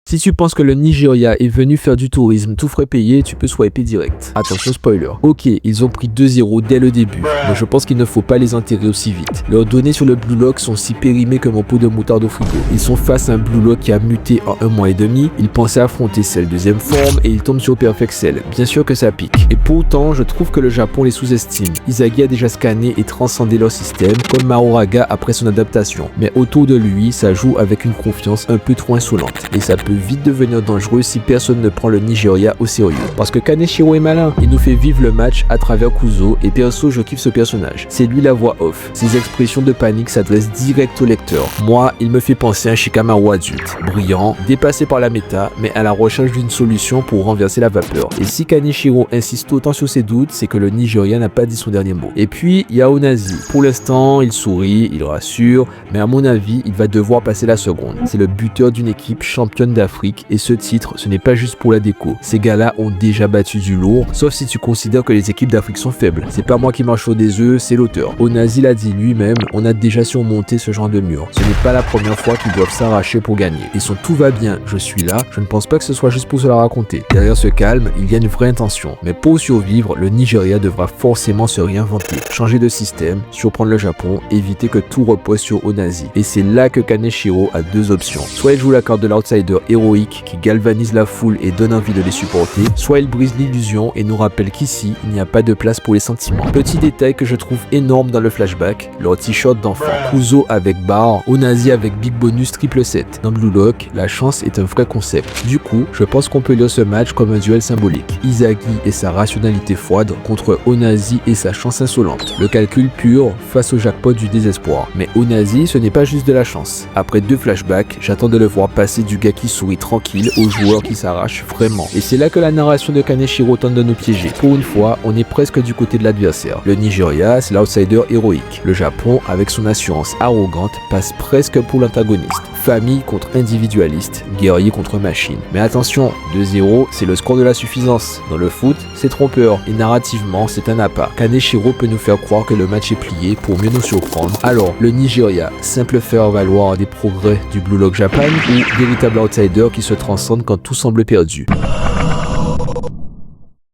Si tu penses que le Nigeria est venu faire du tourisme tout frais payé, tu peux swiper direct. Attention spoiler. Ok, ils ont pris 2-0 dès le début, mais je pense qu'il ne faut pas les enterrer aussi vite. Leurs données sur le Blue Lock sont si périmées que mon pot de moutarde au frigo. Ils sont face à un Blue Lock qui a muté en 1 mois et demi, ils pensaient affronter Cell deuxième forme et ils tombent sur Perfect Cell. Bien sûr que ça pique. Et pourtant, je trouve que le Japon les sous-estime. Izagi a déjà scanné et transcendé leur système, comme Mahoraga après son adaptation. Mais autour de lui, ça joue avec une confiance un peu trop insolente. Et ça peut vite devenir dangereux si personne ne prend le Nigeria au sérieux. Parce que Kaneshiro est malin, il nous fait vivre le match à travers Kuzo et perso je kiffe ce personnage. C'est lui la voix off. Ses expressions de panique s'adressent direct au lecteur. Moi, il me fait penser à un Shikamaru adulte, brillant, dépassé par la méta, mais à la recherche d'une solution pour renverser la vapeur. Et si Kaneshiro insiste autant sur ses doutes, c'est que le Nigeria n'a pas dit son dernier mot. Et puis, il y a Onazi. Pour l'instant, il sourit, il rassure, mais à mon avis, il va devoir passer la seconde. C'est le buteur d'une équipe championne d'Afrique et ce titre, ce n'est pas juste pour la déco. Ces gars-là ont déjà battu du lourd, sauf si tu considères que les équipes d'Afrique sont faibles. C'est pas moi qui marche sur des œufs, c'est l'auteur. Onazi l'a dit lui-même, on a déjà surmonté ce genre de mur. Ce n'est pas la première fois qu'ils doivent s'arracher pour gagner. Et son tout va bien, je suis là, je ne pense pas que ce soit juste pour se la raconter. Derrière ce calme, il y a une vraie intention. Mais pour survivre, le Nigeria devra forcément se réinventer. Changer de système, surprendre le Japon, éviter que tout repose sur Onazi. Et c'est là que Kaneshiro a deux options. Soit il joue la carte de l'outsider héroïque qui galvanise la foule et donne envie de les supporter, soit il brise l'illusion et nous rappelle qu'ici, il n'y a pas de place pour les sentiments. Petit détail que je trouve énorme dans le flashback, leur t-shirt d'enfant. Kuzo avec barre, Onazi avec big bonus triple 7. Dans Blue Lock, la chance est un vrai concept. Du coup, je pense qu'on peut lire ce match comme un duel symbolique. Izagi et sa rationalité froide contre Onazi et sa chance insolente. Le calcul pur face au jackpot du désespoir. Mais Onazi, ce n'est pas juste de la chance. Après 2 flashbacks, j'attends de le voir passer du gars qui sourit tranquille aux joueurs qui s'arrachent vraiment. Et c'est là que la narration de Kaneshiro tente de nous piéger. Pour une fois, on est presque du côté de l'adversaire. Le Nigeria, c'est l'outsider héroïque. Le Japon, avec son assurance arrogante, passe presque pour l'antagoniste. Famille contre individualiste, guerrier contre machine. Mais attention, 2-0, c'est le score de la suffisance. Dans le foot, c'est trompeur. Et narrativement, c'est un appât. Kaneshiro peut nous faire croire que le match est plié pour mieux nous surprendre. Alors, le Nigeria, simple faire valoir des progrès du Blue Lock Japan ou véritable outsider qui se transcende quand tout semble perdu.